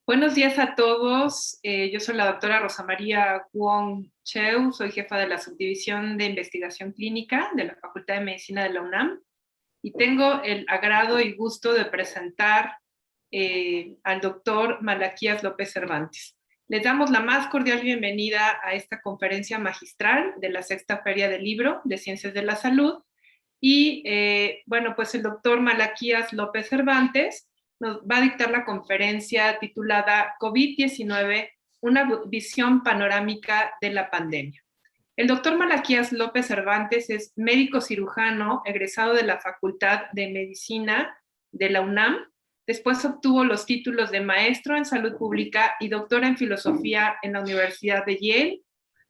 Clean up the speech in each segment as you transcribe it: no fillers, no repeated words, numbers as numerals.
Buenos días a todos. Yo soy la doctora Rosa María Wong Cheu, soy jefa de la Subdivisión de Investigación Clínica de la Facultad de Medicina de la UNAM y tengo el agrado y gusto de presentar al doctor Malaquías López Cervantes. Les damos la más cordial bienvenida a esta conferencia magistral de la Sexta Feria del Libro de Ciencias de la Salud. Y bueno, pues el doctor Malaquías López Cervantes nos va a dictar la conferencia titulada COVID-19, una visión panorámica de la pandemia. El doctor Malaquías López Cervantes es médico cirujano egresado de la Facultad de Medicina de la UNAM. Después obtuvo los títulos de maestro en salud pública y doctor en filosofía en la Universidad de Yale.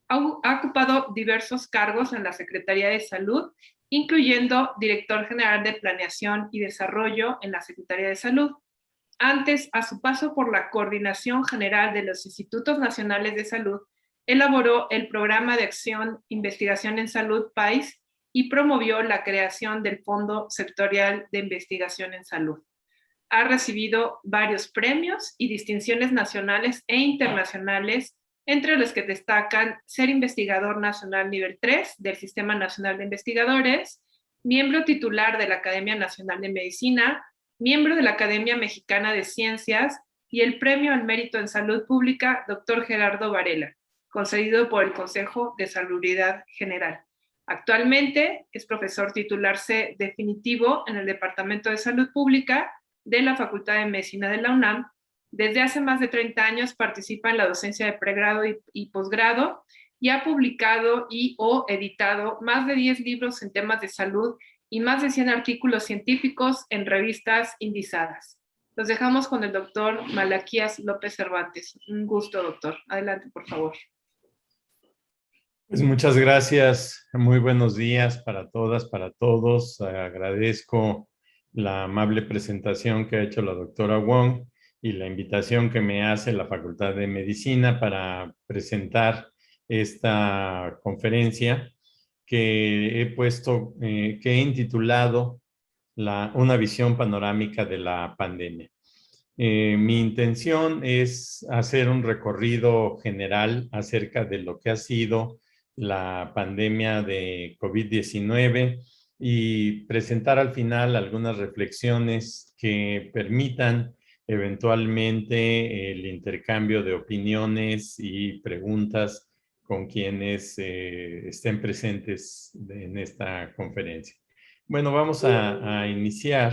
Ha ocupado diversos cargos en la Secretaría de Salud, incluyendo director general de Planeación y Desarrollo en la Secretaría de Salud. Antes, a su paso por la Coordinación General de los Institutos Nacionales de Salud, elaboró el Programa de Acción Investigación en Salud PAIS y promovió la creación del Fondo Sectorial de Investigación en Salud. Ha recibido varios premios y distinciones nacionales e internacionales, entre los que destacan ser investigador nacional nivel 3 del Sistema Nacional de Investigadores, miembro titular de la Academia Nacional de Medicina, miembro de la Academia Mexicana de Ciencias y el Premio al Mérito en Salud Pública Dr. Gerardo Varela, concedido por el Consejo de Salubridad General. Actualmente es profesor titular C definitivo en el Departamento de Salud Pública de la Facultad de Medicina de la UNAM. Desde hace más de 30 años participa en la docencia de pregrado y posgrado y ha publicado o editado más de 10 libros en temas de salud y más de 100 artículos científicos en revistas indizadas. Los dejamos con el doctor Malaquías López Cervantes. Un gusto, doctor. Adelante, por favor. Pues muchas gracias. Muy buenos días para todas, para todos. Agradezco la amable presentación que ha hecho la doctora Wong y la invitación que me hace la Facultad de Medicina para presentar esta conferencia que he intitulado Una visión panorámica de la pandemia. Mi intención es hacer un recorrido general acerca de lo que ha sido la pandemia de COVID-19 y presentar al final algunas reflexiones que permitan eventualmente el intercambio de opiniones y preguntas con quienes estén presentes en esta conferencia. Bueno, vamos a iniciar.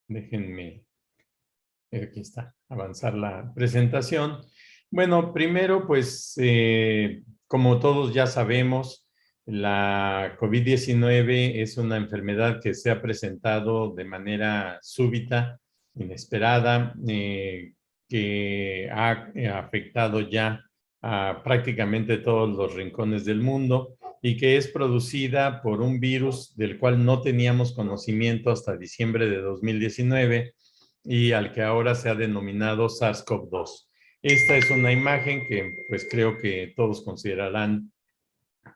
Déjenme, aquí está, avanzar la presentación. Bueno, primero, pues, como todos ya sabemos, la COVID-19 es una enfermedad que se ha presentado de manera súbita, inesperada, que ha afectado ya a prácticamente todos los rincones del mundo y que es producida por un virus del cual no teníamos conocimiento hasta diciembre de 2019 y al que ahora se ha denominado SARS-CoV-2. Esta es una imagen que pues creo que todos considerarán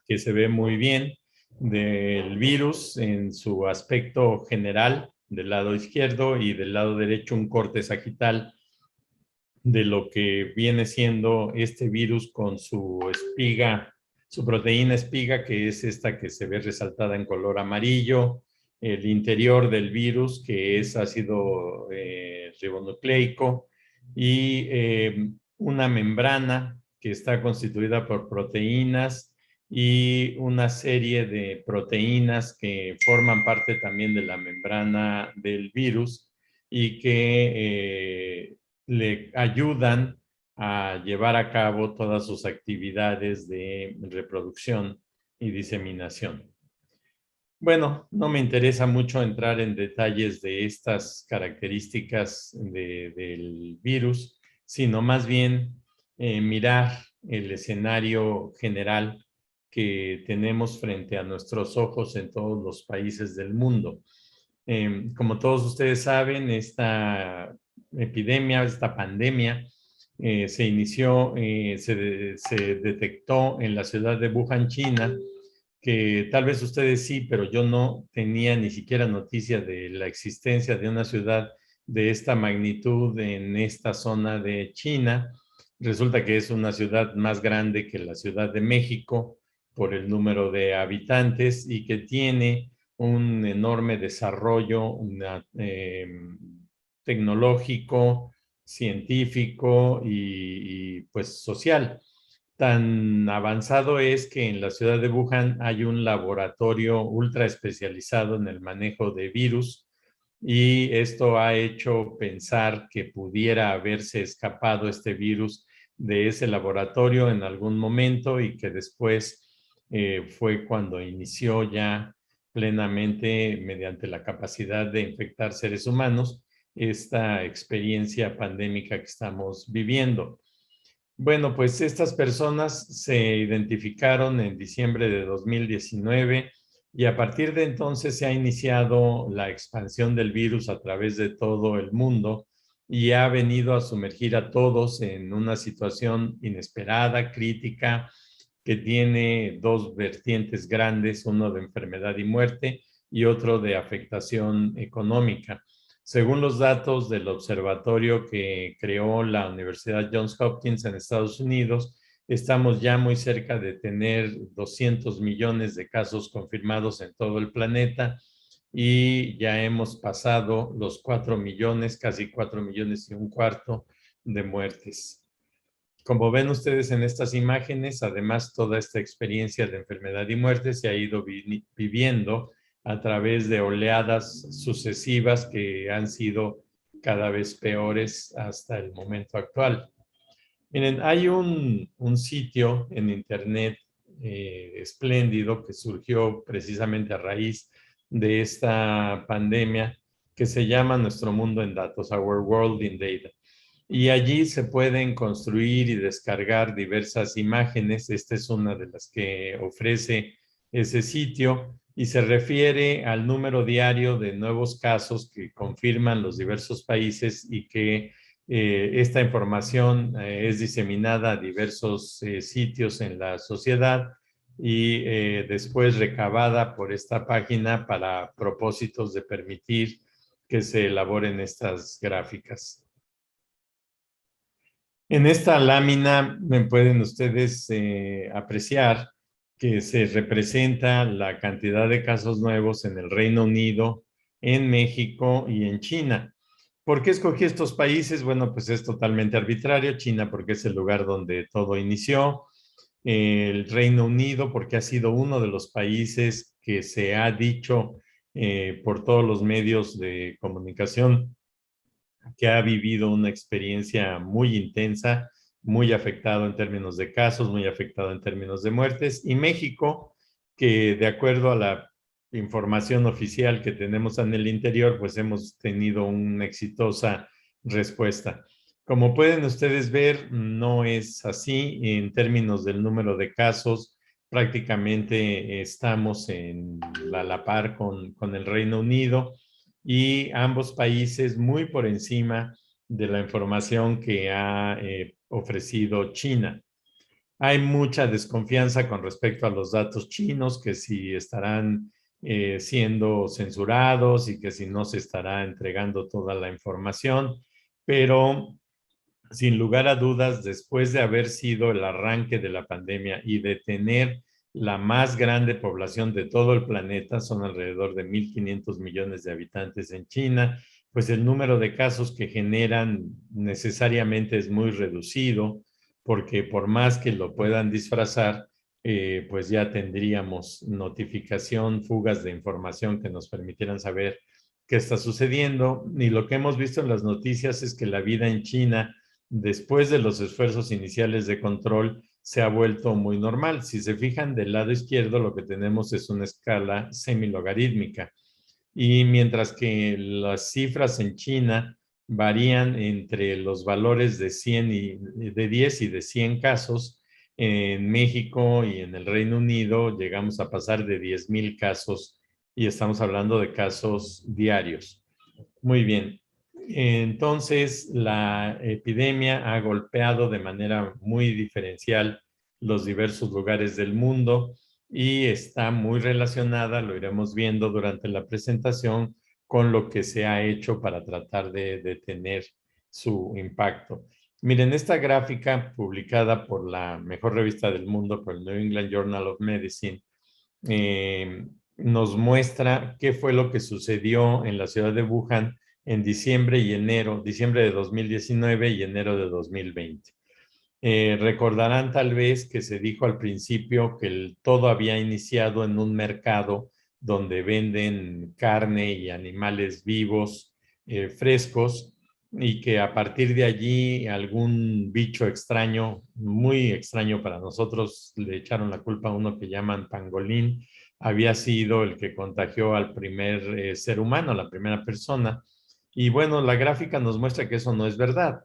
que se ve muy bien del virus en su aspecto general del lado izquierdo y del lado derecho un corte sagital de lo que viene siendo este virus con su espiga, su proteína espiga, que es esta que se ve resaltada en color amarillo, el interior del virus, que es ácido ribonucleico, y una membrana que está constituida por proteínas y una serie de proteínas que forman parte también de la membrana del virus y que le ayudan a llevar a cabo todas sus actividades de reproducción y diseminación. Bueno, no me interesa mucho entrar en detalles de estas características del virus, sino más bien mirar el escenario general que tenemos frente a nuestros ojos en todos los países del mundo. Como todos ustedes saben, esta epidemia, esta pandemia, se detectó en la ciudad de Wuhan, China, que tal vez ustedes sí, pero yo no tenía ni siquiera noticia de la existencia de una ciudad de esta magnitud en esta zona de China. Resulta que es una ciudad más grande que la Ciudad de México por el número de habitantes y que tiene un enorme desarrollo tecnológico, científico pues social. Tan avanzado es que en la ciudad de Wuhan hay un laboratorio ultra especializado en el manejo de virus y esto ha hecho pensar que pudiera haberse escapado este virus de ese laboratorio en algún momento y que después fue cuando inició ya plenamente mediante la capacidad de infectar seres humanos esta experiencia pandémica que estamos viviendo. Bueno, pues estas personas se identificaron en diciembre de 2019 y a partir de entonces se ha iniciado la expansión del virus a través de todo el mundo y ha venido a sumergir a todos en una situación inesperada, crítica, que tiene dos vertientes grandes, uno de enfermedad y muerte y otro de afectación económica. Según los datos del observatorio que creó la Universidad Johns Hopkins en Estados Unidos, estamos ya muy cerca de tener 200 millones de casos confirmados en todo el planeta y ya hemos pasado los 4 millones, casi 4 millones y un cuarto de muertes. Como ven ustedes en estas imágenes, además toda esta experiencia de enfermedad y muerte se ha ido viviendo a través de oleadas sucesivas que han sido cada vez peores hasta el momento actual. Miren, hay un sitio en internet espléndido que surgió precisamente a raíz de esta pandemia que se llama Nuestro Mundo en Datos, Our World in Data. Y allí se pueden construir y descargar diversas imágenes. Esta es una de las que ofrece ese sitio y se refiere al número diario de nuevos casos que confirman los diversos países y que esta información es diseminada a diversos sitios en la sociedad y después recabada por esta página para propósitos de permitir que se elaboren estas gráficas. En esta lámina me pueden ustedes apreciar que se representa la cantidad de casos nuevos en el Reino Unido, en México y en China. ¿Por qué escogí estos países? Bueno, pues es totalmente arbitrario. China porque es el lugar donde todo inició. El Reino Unido porque ha sido uno de los países que se ha dicho por todos los medios de comunicación que ha vivido una experiencia muy intensa, muy afectado en términos de casos, muy afectado en términos de muertes, y México, que de acuerdo a la información oficial que tenemos en el interior, pues hemos tenido una exitosa respuesta. Como pueden ustedes ver, no es así en términos del número de casos. Prácticamente estamos en la par con el Reino Unido y ambos países muy por encima de la información que ha ofrecido China. Hay mucha desconfianza con respecto a los datos chinos, que si estarán siendo censurados y que si no se estará entregando toda la información, pero sin lugar a dudas, después de haber sido el arranque de la pandemia y de tener la más grande población de todo el planeta, son alrededor de 1.500 millones de habitantes en China, pues el número de casos que generan necesariamente es muy reducido, porque por más que lo puedan disfrazar, pues ya tendríamos notificación, fugas de información que nos permitieran saber qué está sucediendo. Y lo que hemos visto en las noticias es que la vida en China después de los esfuerzos iniciales de control, se ha vuelto muy normal. Si se fijan del lado izquierdo, lo que tenemos es una escala semilogarítmica. Y mientras que las cifras en China varían entre los valores de 100 y de 10 y de 100 casos, en México y en el Reino Unido llegamos a pasar de 10,000 casos y estamos hablando de casos diarios. Muy bien. Entonces, la epidemia ha golpeado de manera muy diferencial los diversos lugares del mundo y está muy relacionada, lo iremos viendo durante la presentación, con lo que se ha hecho para tratar de detener su impacto. Miren, esta gráfica publicada por la mejor revista del mundo, por el New England Journal of Medicine, nos muestra qué fue lo que sucedió en la ciudad de Wuhan en diciembre y enero, diciembre de 2019 y enero de 2020. Recordarán tal vez que se dijo al principio que todo había iniciado en un mercado donde venden carne y animales vivos, frescos, y que a partir de allí algún bicho extraño, muy extraño para nosotros, le echaron la culpa a uno que llaman pangolín, había sido el que contagió al primer ser humano, la primera persona. Y bueno, la gráfica nos muestra que eso no es verdad.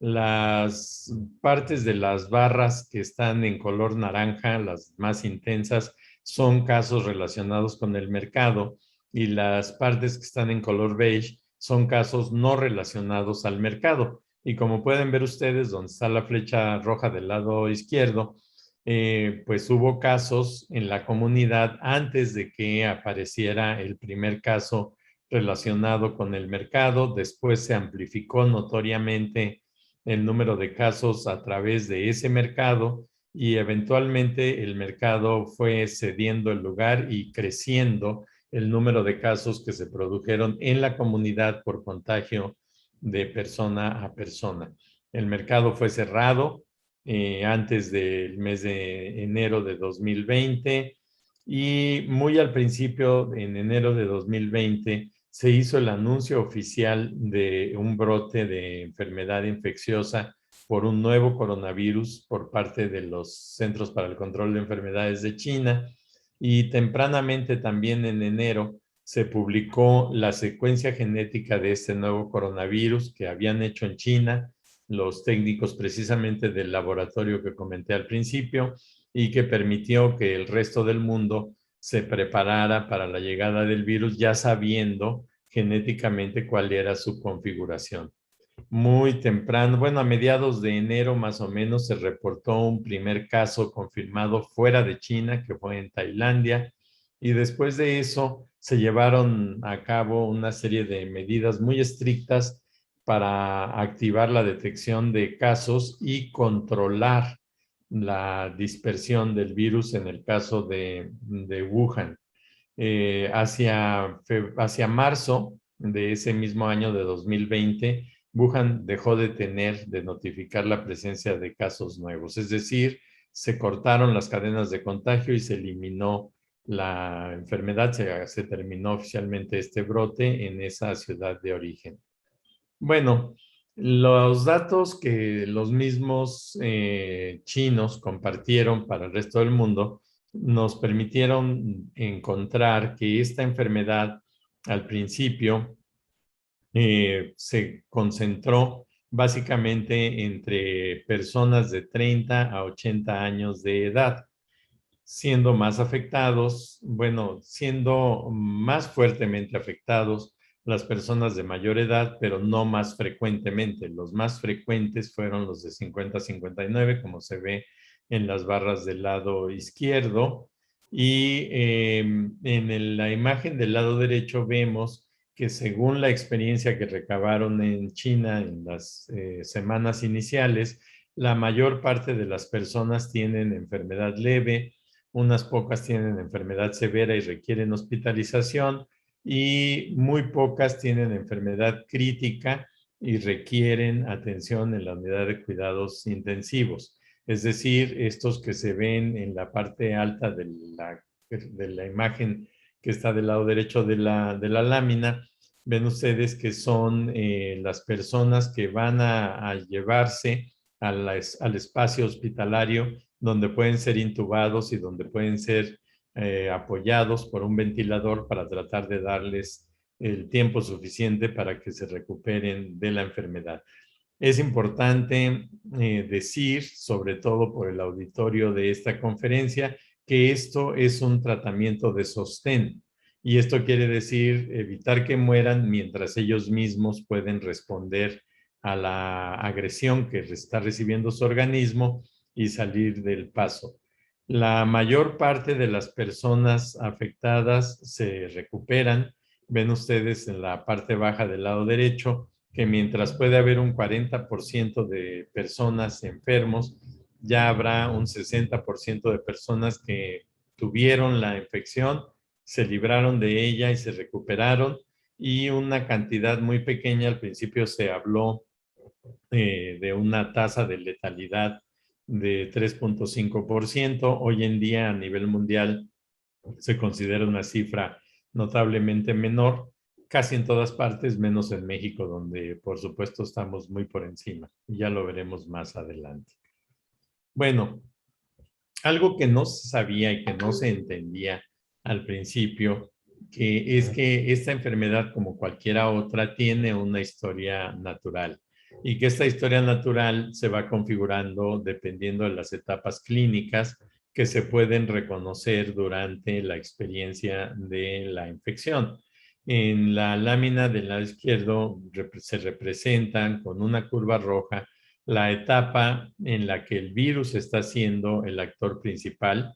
Las partes de las barras que están en color naranja, las más intensas, son casos relacionados con el mercado, y las partes que están en color beige son casos no relacionados al mercado. Y como pueden ver ustedes, donde está la flecha roja del lado izquierdo, pues hubo casos en la comunidad antes de que apareciera el primer caso relacionado con el mercado. Después se amplificó notoriamente el número de casos a través de ese mercado, y eventualmente el mercado fue cediendo el lugar y creciendo el número de casos que se produjeron en la comunidad por contagio de persona a persona. El mercado fue cerrado antes del mes de enero de 2020, y muy al principio, en enero de 2020, se hizo el anuncio oficial de un brote de enfermedad infecciosa por un nuevo coronavirus por parte de los Centros para el Control de Enfermedades de China, y tempranamente también en enero se publicó la secuencia genética de este nuevo coronavirus que habían hecho en China los técnicos precisamente del laboratorio que comenté al principio, y que permitió que el resto del mundo se preparara para la llegada del virus, ya sabiendo genéticamente cuál era su configuración. Muy temprano, bueno, a mediados de enero más o menos, se reportó un primer caso confirmado fuera de China, que fue en Tailandia, y después de eso se llevaron a cabo una serie de medidas muy estrictas para activar la detección de casos y controlar la dispersión del virus en el caso de Wuhan. Hacia marzo de ese mismo año de 2020, Wuhan dejó de notificar la presencia de casos nuevos, es decir, se cortaron las cadenas de contagio y se eliminó la enfermedad, se terminó oficialmente este brote en esa ciudad de origen. Bueno, los datos que los mismos chinos compartieron para el resto del mundo nos permitieron encontrar que esta enfermedad al principio se concentró básicamente entre personas de 30 a 80 años de edad, siendo más afectados, bueno, siendo más fuertemente afectados las personas de mayor edad, pero no más frecuentemente. Los más frecuentes fueron los de 50 a 59, como se ve en las barras del lado izquierdo. Y la imagen del lado derecho vemos que, según la experiencia que recabaron en China en las semanas iniciales, la mayor parte de las personas tienen enfermedad leve, unas pocas tienen enfermedad severa y requieren hospitalización, y muy pocas tienen enfermedad crítica y requieren atención en la unidad de cuidados intensivos. Es decir, estos que se ven en la parte alta de la imagen que está del lado derecho de la lámina, ven ustedes que son las personas que van a llevarse al espacio hospitalario, donde pueden ser intubados y donde pueden ser apoyados por un ventilador para tratar de darles el tiempo suficiente para que se recuperen de la enfermedad. Es importante decir, sobre todo por el auditorio de esta conferencia, que esto es un tratamiento de sostén. Y esto quiere decir evitar que mueran mientras ellos mismos pueden responder a la agresión que está recibiendo su organismo y salir del paso. La mayor parte de las personas afectadas se recuperan. Ven ustedes en la parte baja del lado derecho que mientras puede haber un 40% de personas enfermos, ya habrá un 60% de personas que tuvieron la infección, se libraron de ella y se recuperaron, y una cantidad muy pequeña. Al principio se habló de una tasa de letalidad de 3.5%. Hoy en día a nivel mundial se considera una cifra notablemente menor, casi en todas partes, menos en México, donde por supuesto estamos muy por encima. Ya lo veremos más adelante. Bueno, algo que no se sabía y que no se entendía al principio, que es que esta enfermedad, como cualquiera otra, tiene una historia natural, y que esta historia natural se va configurando dependiendo de las etapas clínicas que se pueden reconocer durante la experiencia de la infección. En la lámina del lado izquierdo se representan con una curva roja la etapa en la que el virus está siendo el actor principal.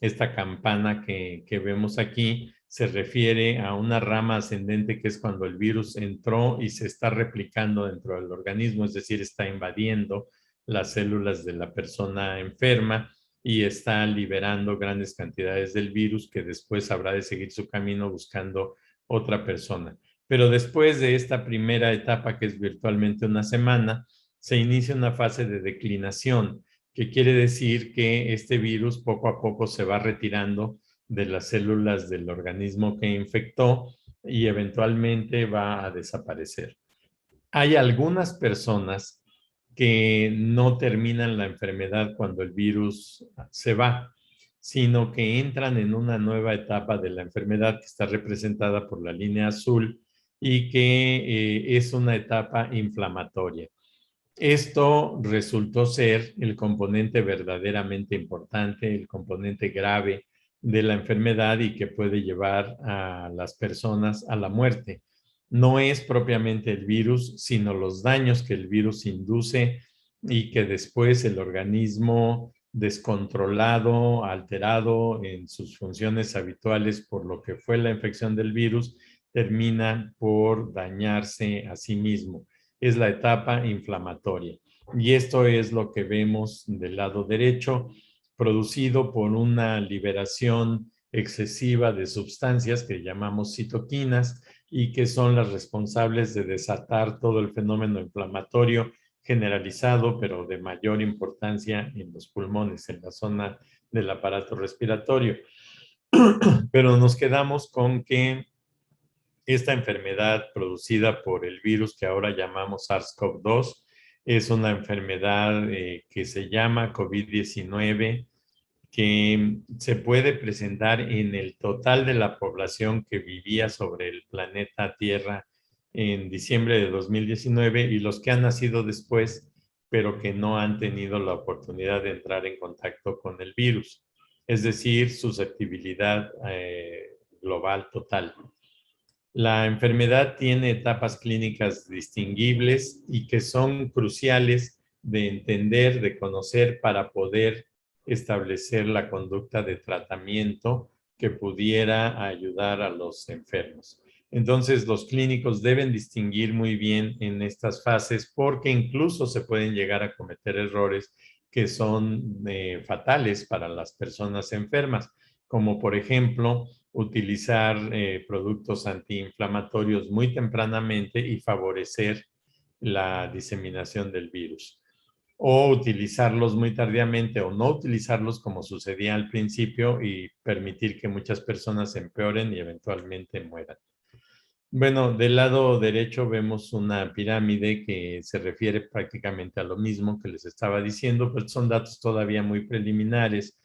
Esta campana que vemos aquí se refiere a una rama ascendente, que es cuando el virus entró y se está replicando dentro del organismo, es decir, está invadiendo las células de la persona enferma y está liberando grandes cantidades del virus, que después habrá de seguir su camino buscando otra persona. Pero después de esta primera etapa, que es virtualmente una semana, se inicia una fase de declinación, que quiere decir que este virus poco a poco se va retirando de las células del organismo que infectó y eventualmente va a desaparecer. Hay algunas personas que no terminan la enfermedad cuando el virus se va, sino que entran en una nueva etapa de la enfermedad, que está representada por la línea azul, y que es una etapa inflamatoria. Esto resultó ser el componente verdaderamente importante, el componente grave de la enfermedad, y que puede llevar a las personas a la muerte. No es propiamente el virus, sino los daños que el virus induce y que después el organismo, descontrolado, alterado en sus funciones habituales por lo que fue la infección del virus, termina por dañarse a sí mismo. Es la etapa inflamatoria. Y esto es lo que vemos del lado derecho, producido por una liberación excesiva de sustancias que llamamos citoquinas, y que son las responsables de desatar todo el fenómeno inflamatorio generalizado, pero de mayor importancia en los pulmones, en la zona del aparato respiratorio. Pero nos quedamos con que esta enfermedad producida por el virus que ahora llamamos SARS-CoV-2 es una enfermedad que se llama COVID-19, que se puede presentar en el total de la población que vivía sobre el planeta Tierra en diciembre de 2019, y los que han nacido después, pero que no han tenido la oportunidad de entrar en contacto con el virus, es decir, susceptibilidad global total. La enfermedad tiene etapas clínicas distinguibles y que son cruciales de entender, de conocer, para poder establecer la conducta de tratamiento que pudiera ayudar a los enfermos. Entonces, los clínicos deben distinguir muy bien en estas fases, porque incluso se pueden llegar a cometer errores que son fatales para las personas enfermas, como por ejemplo utilizar productos antiinflamatorios muy tempranamente y favorecer la diseminación del virus, o utilizarlos muy tardíamente, o no utilizarlos como sucedía al principio y permitir que muchas personas empeoren y eventualmente mueran. Bueno, del lado derecho vemos una pirámide que se refiere prácticamente a lo mismo que les estaba diciendo, pero son datos todavía muy preliminares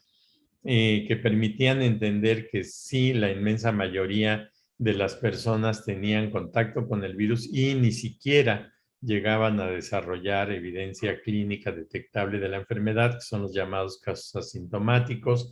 que permitían entender que sí, la inmensa mayoría de las personas tenían contacto con el virus y ni siquiera llegaban a desarrollar evidencia clínica detectable de la enfermedad, que son los llamados casos asintomáticos,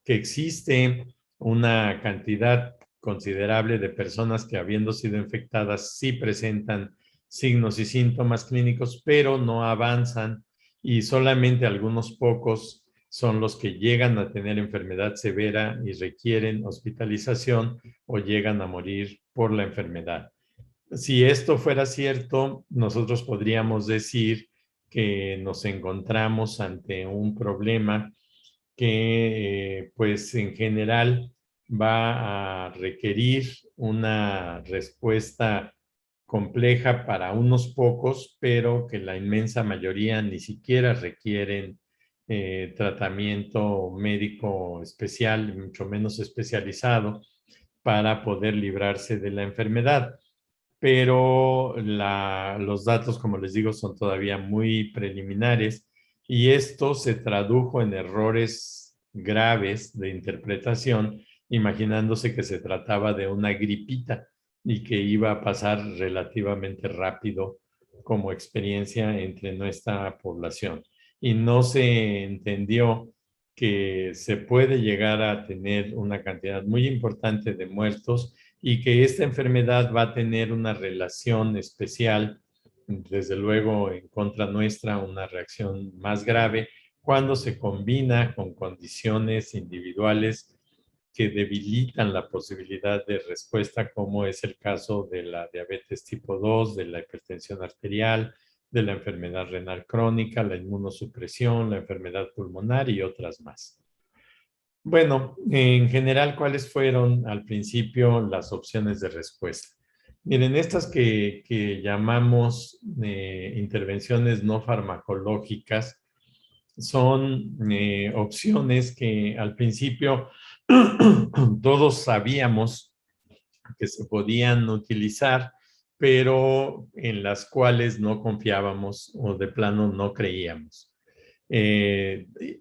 que existe una cantidad considerable de personas que, habiendo sido infectadas, sí presentan signos y síntomas clínicos, pero no avanzan, y solamente algunos pocos son los que llegan a tener enfermedad severa y requieren hospitalización o llegan a morir por la enfermedad. Si esto fuera cierto, nosotros podríamos decir que nos encontramos ante un problema que, pues en general, va a requerir una respuesta compleja para unos pocos, pero que la inmensa mayoría ni siquiera requieren tratamiento médico especial, mucho menos especializado, para poder librarse de la enfermedad. Pero los datos, como les digo, son todavía muy preliminares y esto se tradujo en errores graves de interpretación, imaginándose que se trataba de una gripita y que iba a pasar relativamente rápido como experiencia entre nuestra población. Y no se entendió que se puede llegar a tener una cantidad muy importante de muertos y que esta enfermedad va a tener una relación especial, desde luego en contra nuestra, una reacción más grave cuando se combina con condiciones individuales que debilitan la posibilidad de respuesta, como es el caso de la diabetes tipo 2, de la hipertensión arterial, de la enfermedad renal crónica, la inmunosupresión, la enfermedad pulmonar y otras más. Bueno, en general, ¿cuáles fueron al principio las opciones de respuesta? Miren, estas que llamamos intervenciones no farmacológicas son opciones que al principio todos sabíamos que se podían utilizar, pero en las cuales no confiábamos o de plano no creíamos.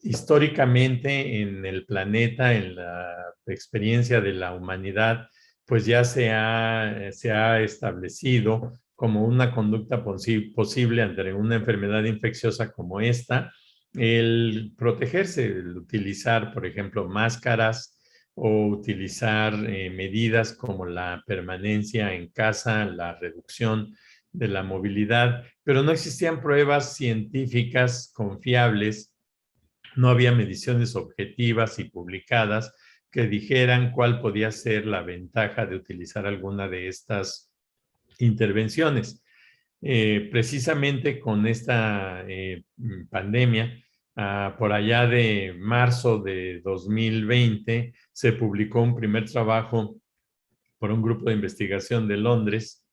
Históricamente en el planeta, en la experiencia de la humanidad, pues ya se ha establecido como una conducta posible ante una enfermedad infecciosa como esta, el protegerse, el utilizar, por ejemplo, máscaras o utilizar medidas como la permanencia en casa, la reducción de la movilidad, pero no existían pruebas científicas confiables, no había mediciones objetivas y publicadas que dijeran cuál podía ser la ventaja de utilizar alguna de estas intervenciones. Precisamente con esta pandemia, por allá de marzo de 2020, se publicó un primer trabajo por un grupo de investigación de Londres,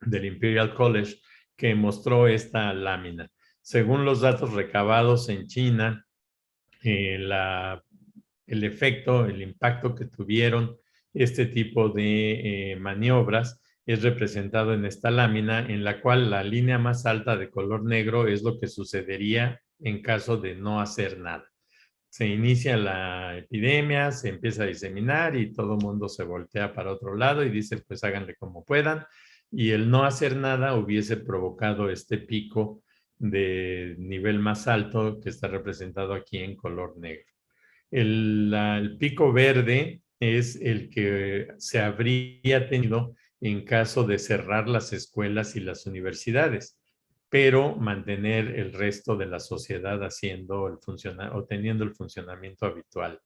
del Imperial College, que mostró esta lámina. Según los datos recabados en China, el efecto, el impacto que tuvieron este tipo de maniobras es representado en esta lámina, en la cual la línea más alta de color negro es lo que sucedería en caso de no hacer nada. Se inicia la epidemia, se empieza a diseminar y todo el mundo se voltea para otro lado y dice, pues háganle como puedan. Y el no hacer nada hubiese provocado este pico de nivel más alto que está representado aquí en color negro. El pico verde es el que se habría tenido en caso de cerrar las escuelas y las universidades, pero mantener el resto de la sociedad haciendo o teniendo el funcionamiento habitual.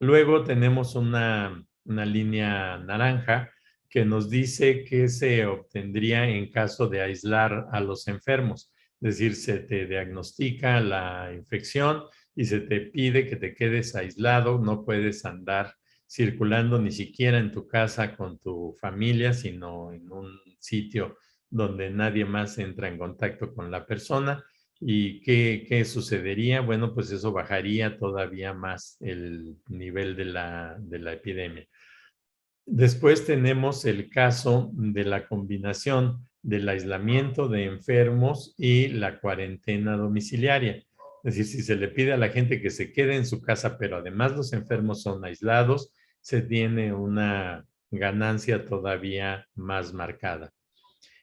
Luego tenemos una línea naranja que nos dice que se obtendría en caso de aislar a los enfermos. Es decir, se te diagnostica la infección y se te pide que te quedes aislado, no puedes andar circulando ni siquiera en tu casa con tu familia, sino en un sitio donde nadie más entra en contacto con la persona. ¿Y qué sucedería? Bueno, pues eso bajaría todavía más el nivel de la epidemia. Después tenemos el caso de la combinación del aislamiento de enfermos y la cuarentena domiciliaria. Es decir, si se le pide a la gente que se quede en su casa, pero además los enfermos son aislados, se tiene una ganancia todavía más marcada.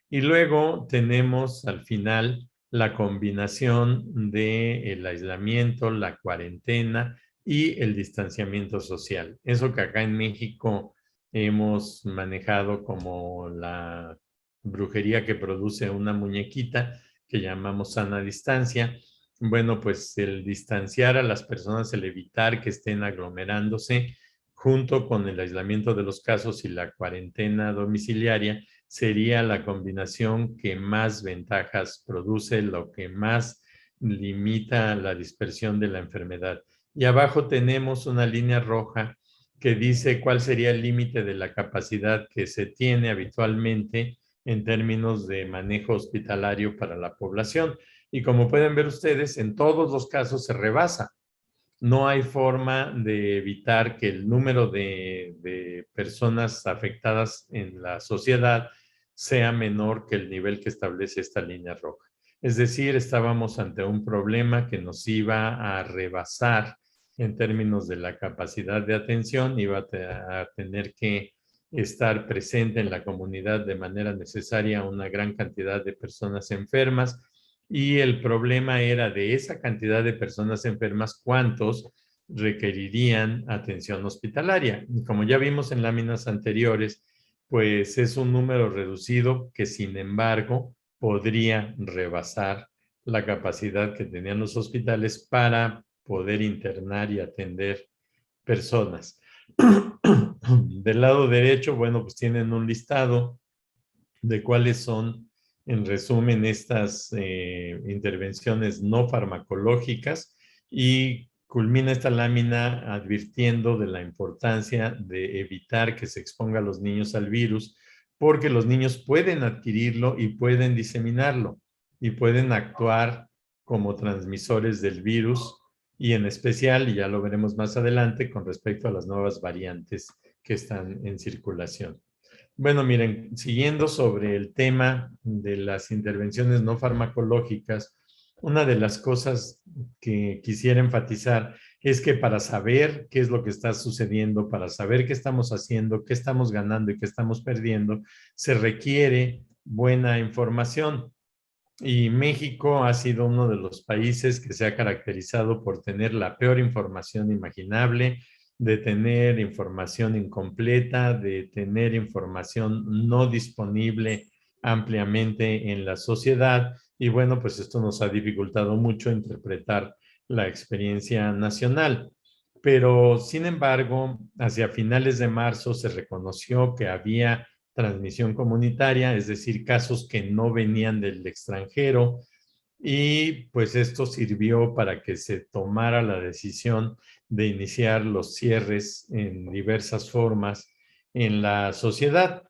Y luego tenemos al final la combinación del aislamiento, la cuarentena y el distanciamiento social. Eso que acá en México hemos manejado como la brujería que produce una muñequita que llamamos sana distancia. bueno, pues el distanciar a las personas, el evitar que estén aglomerándose, junto con el aislamiento de los casos y la cuarentena domiciliaria, sería la combinación que más ventajas produce, lo que más limita la dispersión de la enfermedad. Y abajo tenemos una línea roja que dice cuál sería el límite de la capacidad que se tiene habitualmente en términos de manejo hospitalario para la población. Y como pueden ver ustedes, en todos los casos se rebasa. No hay forma de evitar que el número de personas afectadas en la sociedad sea menor que el nivel que establece esta línea roja. Es decir, estábamos ante un problema que nos iba a rebasar en términos de la capacidad de atención, iba a tener que estar presente en la comunidad de manera necesaria una gran cantidad de personas enfermas, y el problema era de esa cantidad de personas enfermas, cuántos requerirían atención hospitalaria. Y como ya vimos en láminas anteriores, pues es un número reducido que sin embargo podría rebasar la capacidad que tenían los hospitales para poder internar y atender personas. Del lado derecho, bueno, pues tienen un listado de cuáles son, en resumen, estas intervenciones no farmacológicas, y culmina esta lámina advirtiendo de la importancia de evitar que se exponga a los niños al virus, porque los niños pueden adquirirlo y pueden diseminarlo y pueden actuar como transmisores del virus, y en especial, y ya lo veremos más adelante, con respecto a las nuevas variantes que están en circulación. Bueno, miren, siguiendo sobre el tema de las intervenciones no farmacológicas, una de las cosas que quisiera enfatizar es que para saber qué es lo que está sucediendo, para saber qué estamos haciendo, qué estamos ganando y qué estamos perdiendo, se requiere buena información. Y México ha sido uno de los países que se ha caracterizado por tener la peor información imaginable, de tener información incompleta, de tener información no disponible ampliamente en la sociedad. Y bueno, pues esto nos ha dificultado mucho interpretar la experiencia nacional. Pero, sin embargo, hacia finales de marzo se reconoció que había transmisión comunitaria, es decir, casos que no venían del extranjero, y pues esto sirvió para que se tomara la decisión de iniciar los cierres en diversas formas en la sociedad.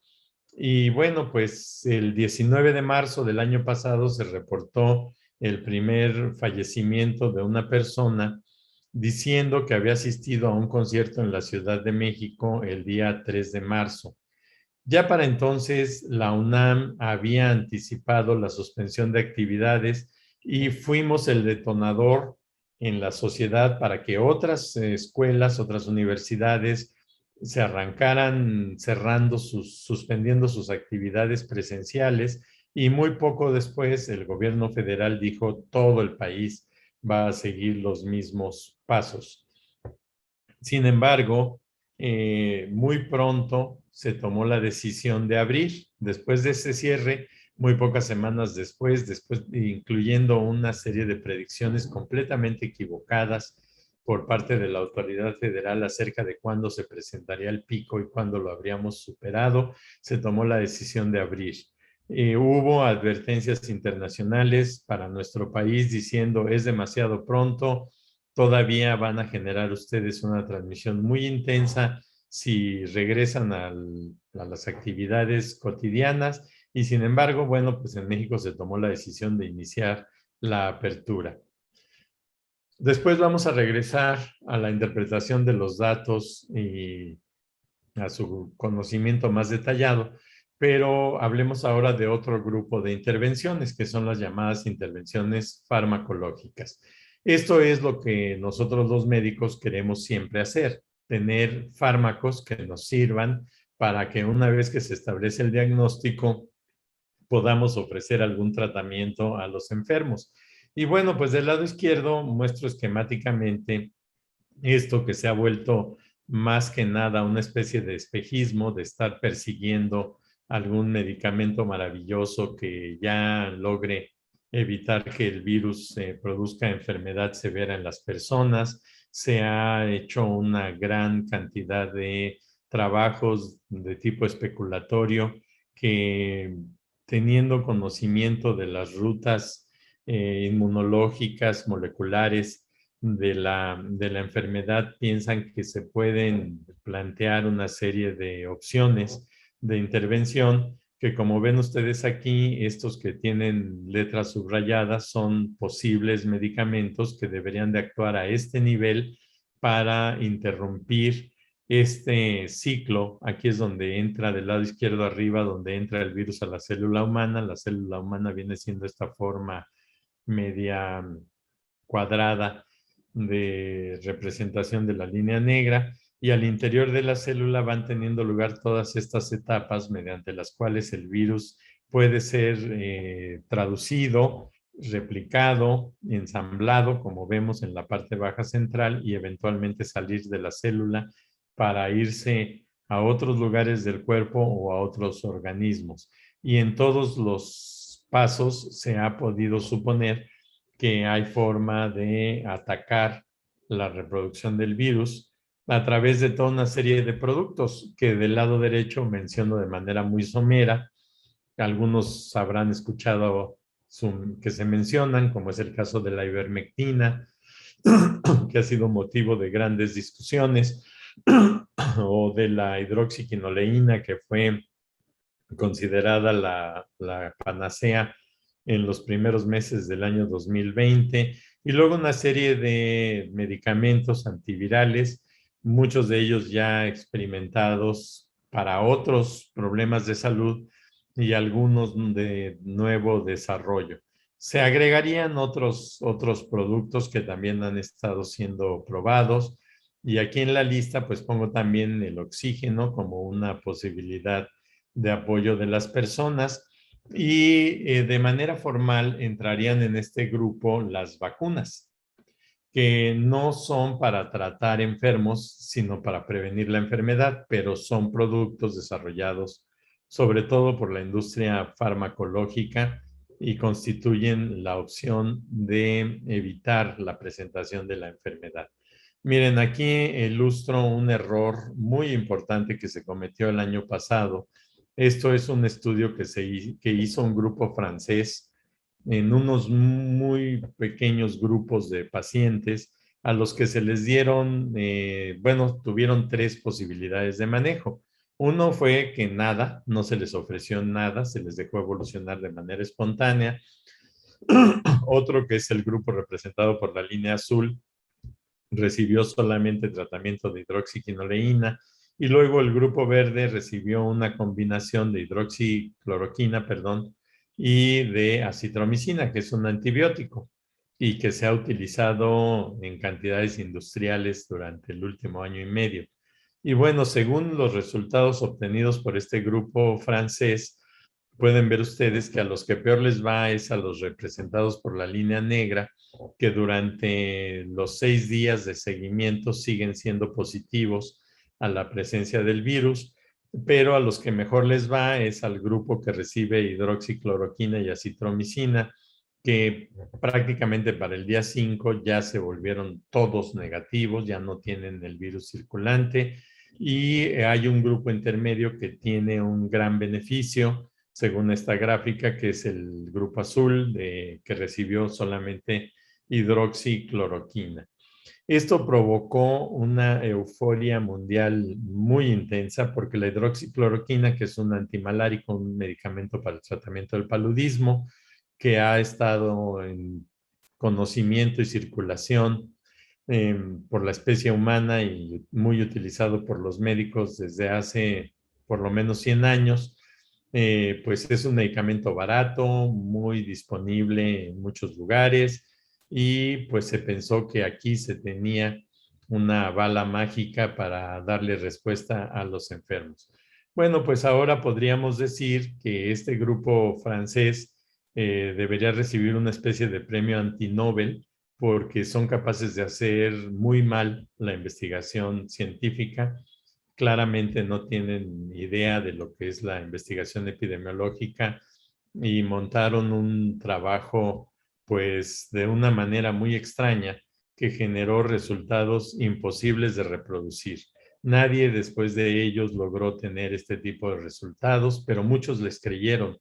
Y bueno, pues el 19 de marzo del año pasado se reportó el primer fallecimiento de una persona diciendo que había asistido a un concierto en la Ciudad de México el día 3 de marzo. Ya para entonces, la UNAM había anticipado la suspensión de actividades y fuimos el detonador en la sociedad para que otras escuelas, otras universidades se arrancaran suspendiendo sus actividades presenciales, y muy poco después el gobierno federal dijo todo el país va a seguir los mismos pasos. Sin embargo, muy pronto se tomó la decisión de abrir. Después de ese cierre, muy pocas semanas después, incluyendo una serie de predicciones completamente equivocadas por parte de la autoridad federal acerca de cuándo se presentaría el pico y cuándo lo habríamos superado, se tomó la decisión de abrir. Hubo advertencias internacionales para nuestro país diciendo es demasiado pronto, todavía van a generar ustedes una transmisión muy intensa si regresan a las actividades cotidianas, y sin embargo, bueno, pues en México se tomó la decisión de iniciar la apertura. Después vamos a regresar a la interpretación de los datos y a su conocimiento más detallado, pero hablemos ahora de otro grupo de intervenciones, que son las llamadas intervenciones farmacológicas. Esto es lo que nosotros los médicos queremos siempre hacer, tener fármacos que nos sirvan para que una vez que se establece el diagnóstico podamos ofrecer algún tratamiento a los enfermos. Y bueno, pues del lado izquierdo muestro esquemáticamente esto que se ha vuelto más que nada una especie de espejismo, de estar persiguiendo algún medicamento maravilloso que ya logre evitar que el virus produzca enfermedad severa en las personas. Se ha hecho una gran cantidad de trabajos de tipo especulatorio que, teniendo conocimiento de las rutas inmunológicas, moleculares de la enfermedad, piensan que se pueden plantear una serie de opciones de intervención que, como ven ustedes aquí, estos que tienen letras subrayadas son posibles medicamentos que deberían de actuar a este nivel para interrumpir este ciclo. Aquí es donde entra del lado izquierdo arriba, donde entra el virus a la célula humana. La célula humana viene siendo esta forma media cuadrada de representación de la línea negra, y al interior de la célula van teniendo lugar todas estas etapas mediante las cuales el virus puede ser traducido, replicado, ensamblado, como vemos en la parte baja central, y eventualmente salir de la célula para irse a otros lugares del cuerpo o a otros organismos. Y en todos los pasos se ha podido suponer que hay forma de atacar la reproducción del virus a través de toda una serie de productos que del lado derecho menciono de manera muy somera. Algunos habrán escuchado que se mencionan, como es el caso de la ivermectina, que ha sido motivo de grandes discusiones, o de la hidroxiquinoleína, que fue considerada la panacea en los primeros meses del año 2020, y luego una serie de medicamentos antivirales, muchos de ellos ya experimentados para otros problemas de salud y algunos de nuevo desarrollo. Se agregarían otros productos que también han estado siendo probados, y aquí en la lista pues pongo también el oxígeno como una posibilidad de apoyo de las personas, y de manera formal entrarían en este grupo las vacunas, que no son para tratar enfermos, sino para prevenir la enfermedad, pero son productos desarrollados sobre todo por la industria farmacológica y constituyen la opción de evitar la presentación de la enfermedad. Miren, aquí ilustro un error muy importante que se cometió el año pasado. Esto es un estudio que hizo un grupo francés en unos muy pequeños grupos de pacientes a los que se les dieron, bueno, tuvieron tres posibilidades de manejo. Uno fue que nada, no se les ofreció nada, se les dejó evolucionar de manera espontánea. Otro, que es el grupo representado por la línea azul, recibió solamente tratamiento de hidroxiquinoleína, y luego el grupo verde recibió una combinación de hidroxicloroquina, perdón, y de acitromicina, que es un antibiótico y que se ha utilizado en cantidades industriales durante el último año y medio. Y bueno, según los resultados obtenidos por este grupo francés, pueden ver ustedes que a los que peor les va es a los representados por la línea negra, que durante los 6 días de seguimiento siguen siendo positivos a la presencia del virus, pero a los que mejor les va es al grupo que recibe hidroxicloroquina y acitromicina, que prácticamente para el día 5 ya se volvieron todos negativos, ya no tienen el virus circulante, y hay un grupo intermedio que tiene un gran beneficio, según esta gráfica, que es el grupo azul, que recibió solamente hidroxicloroquina. Esto provocó una euforia mundial muy intensa, porque la hidroxicloroquina, que es un antimalárico, un medicamento para el tratamiento del paludismo, que ha estado en conocimiento y circulación por la especie humana y muy utilizado por los médicos desde hace por lo menos 100 años, pues es un medicamento barato, muy disponible en muchos lugares, y pues se pensó que aquí se tenía una bala mágica para darle respuesta a los enfermos. Bueno, pues ahora podríamos decir que este grupo francés debería recibir una especie de premio antinobel, porque son capaces de hacer muy mal la investigación científica. Claramente no tienen idea de lo que es la investigación epidemiológica, y montaron un trabajo pues de una manera muy extraña que generó resultados imposibles de reproducir. Nadie después de ellos logró tener este tipo de resultados, pero muchos les creyeron.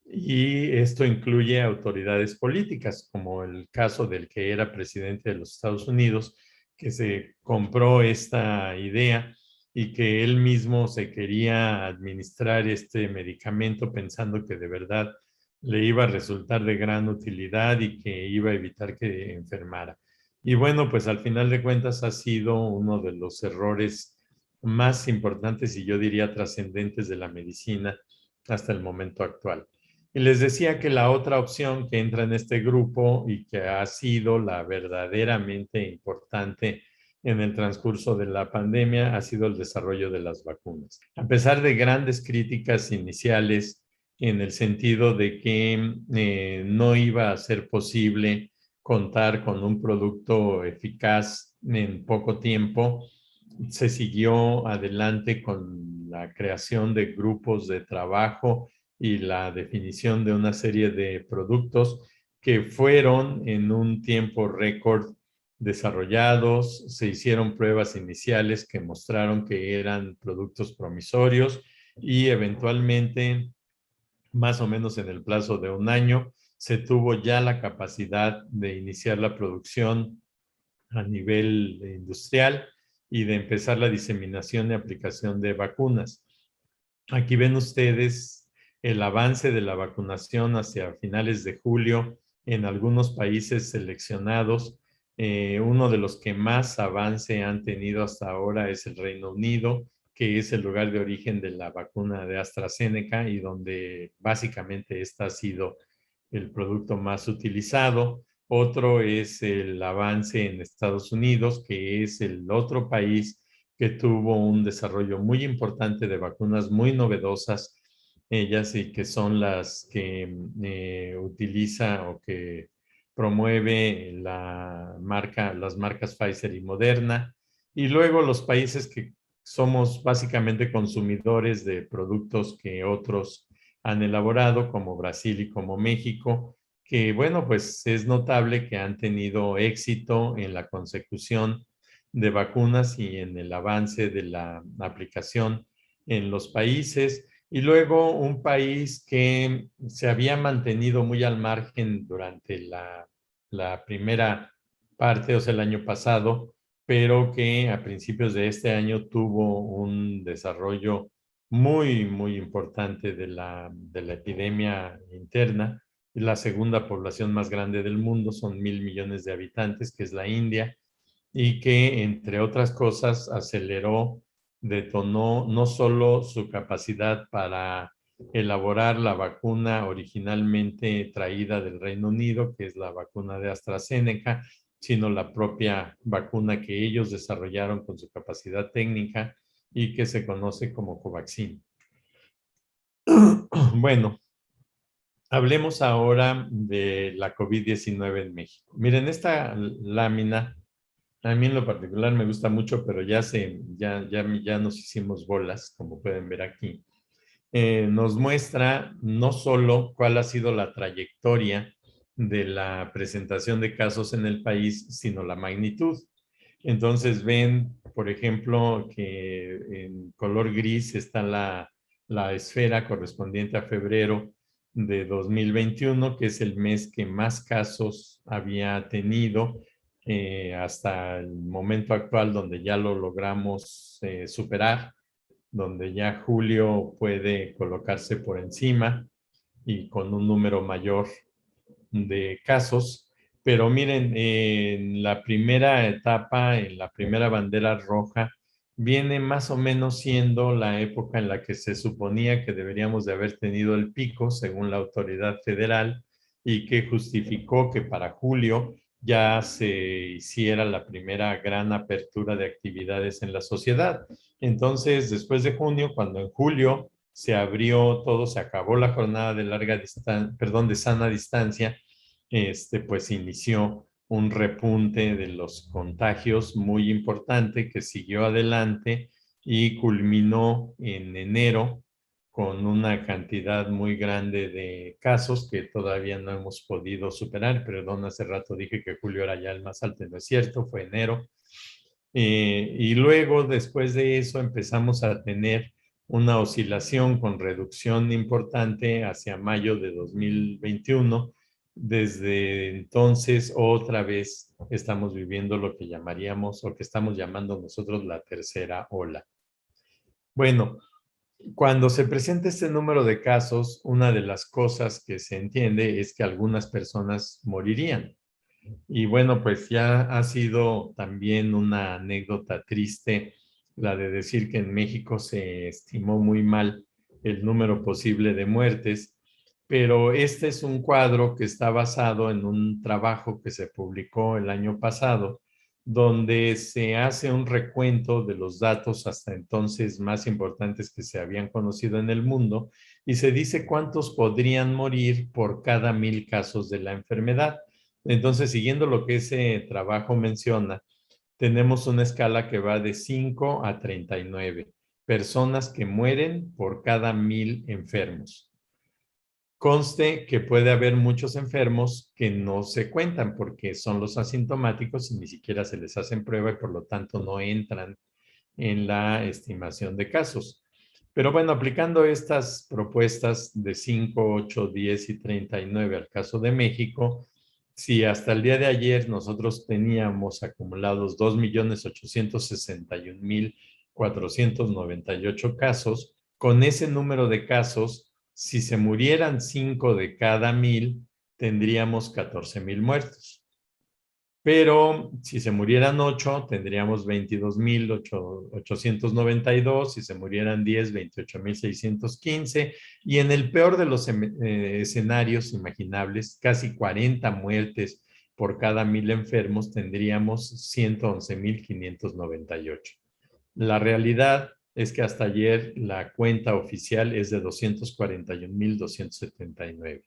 Y esto incluye autoridades políticas, como el caso del que era presidente de los Estados Unidos, que se compró esta idea y que él mismo se quería administrar este medicamento pensando que de verdad le iba a resultar de gran utilidad y que iba a evitar que enfermara. Y bueno, pues al final de cuentas ha sido uno de los errores más importantes y yo diría trascendentes de la medicina hasta el momento actual. Y les decía que la otra opción que entra en este grupo y que ha sido la verdaderamente importante en el transcurso de la pandemia ha sido el desarrollo de las vacunas. A pesar de grandes críticas iniciales en el sentido de que no iba a ser posible contar con un producto eficaz en poco tiempo, se siguió adelante con la creación de grupos de trabajo y la definición de una serie de productos que fueron en un tiempo récord desarrollados, se hicieron pruebas iniciales que mostraron que eran productos promisorios y eventualmente, más o menos en el plazo de un año, se tuvo ya la capacidad de iniciar la producción a nivel industrial y de empezar la diseminación y aplicación de vacunas. Aquí ven ustedes el avance de la vacunación hacia finales de julio en algunos países seleccionados. Uno de los que más avance han tenido hasta ahora es el Reino Unido, que es el lugar de origen de la vacuna de AstraZeneca y donde básicamente esta ha sido el producto más utilizado. Otro es el avance en Estados Unidos, que es el otro país que tuvo un desarrollo muy importante de vacunas muy novedosas, ellas y que son las que utiliza o que promueve las marcas Pfizer y Moderna. Y luego los países que somos básicamente consumidores de productos que otros han elaborado, como Brasil y como México, que bueno, pues es notable que han tenido éxito en la consecución de vacunas y en el avance de la aplicación en los países. Y luego un país que se había mantenido muy al margen durante la primera parte, o sea, el año pasado, pero que a principios de este año tuvo un desarrollo muy, muy importante de la epidemia interna. La segunda población más grande del mundo, son 1.000 millones de habitantes, que es la India, y que, entre otras cosas, aceleró, detonó no solo su capacidad para elaborar la vacuna originalmente traída del Reino Unido, que es la vacuna de AstraZeneca, sino la propia vacuna que ellos desarrollaron con su capacidad técnica y que se conoce como Covaxin. Bueno, hablemos ahora de la COVID-19 en México. Miren, esta lámina a mí en lo particular me gusta mucho, pero ya nos hicimos bolas, como pueden ver aquí. Nos muestra no solo cuál ha sido la trayectoria de la presentación de casos en el país, sino la magnitud. Entonces ven, por ejemplo, que en color gris está la esfera correspondiente a febrero de 2021, que es el mes que más casos había tenido hasta el momento actual, donde ya lo logramos superar, donde ya julio puede colocarse por encima y con un número mayor de casos. Pero miren, en la primera etapa, en la primera bandera roja, viene más o menos siendo la época en la que se suponía que deberíamos de haber tenido el pico, según la autoridad federal, y que justificó que para julio ya se hiciera la primera gran apertura de actividades en la sociedad. Entonces, después de junio, cuando en julio se abrió todo, se acabó la jornada de larga distancia, perdón, de sana distancia, pues inició un repunte de los contagios muy importante que siguió adelante y culminó en enero con una cantidad muy grande de casos que todavía no hemos podido superar. Perdón, hace rato dije que julio era ya el más alto, no es cierto, fue enero. Y luego, después de eso, empezamos a tener una oscilación con reducción importante hacia mayo de 2021. Desde entonces, otra vez estamos viviendo lo que llamaríamos o que estamos llamando nosotros la tercera ola. Bueno, cuando se presenta este número de casos, una de las cosas que se entiende es que algunas personas morirían. Y bueno, pues ya ha sido también una anécdota triste la de decir que en México se estimó muy mal el número posible de muertes, pero este es un cuadro que está basado en un trabajo que se publicó el año pasado, donde se hace un recuento de los datos hasta entonces más importantes que se habían conocido en el mundo y se dice cuántos podrían morir por cada 1,000 casos de la enfermedad. Entonces, siguiendo lo que ese trabajo menciona, tenemos una escala que va de 5 a 39 personas que mueren por cada 1,000 enfermos. Conste que puede haber muchos enfermos que no se cuentan porque son los asintomáticos y ni siquiera se les hacen prueba y por lo tanto no entran en la estimación de casos. Pero bueno, aplicando estas propuestas de 5, 8, 10 y 39 al caso de México, si hasta el día de ayer nosotros teníamos acumulados 2,861,498 casos, con ese número de casos, si se murieran 5 de cada 1,000, tendríamos 14,000 muertos. Pero si se murieran 8, tendríamos 22,892. Si se murieran 10, 28,615. Y en el peor de los escenarios imaginables, casi 40 muertes por cada 1,000 enfermos, tendríamos 111,598. La realidad es que hasta ayer la cuenta oficial es de 241,279.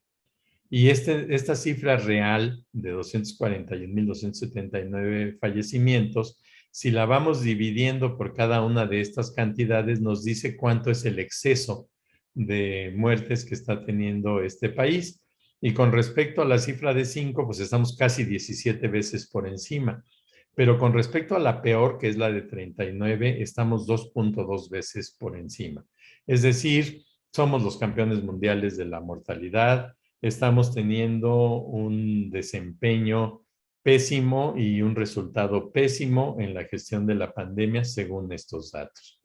Y esta cifra real de 241,279 fallecimientos, si la vamos dividiendo por cada una de estas cantidades, nos dice cuánto es el exceso de muertes que está teniendo este país. Y con respecto a la cifra de 5, pues estamos casi 17 veces por encima. Pero con respecto a la peor, que es la de 39, estamos 2.2 veces por encima. Es decir, somos los campeones mundiales de la mortalidad. Estamos teniendo un desempeño pésimo y un resultado pésimo en la gestión de la pandemia según estos datos.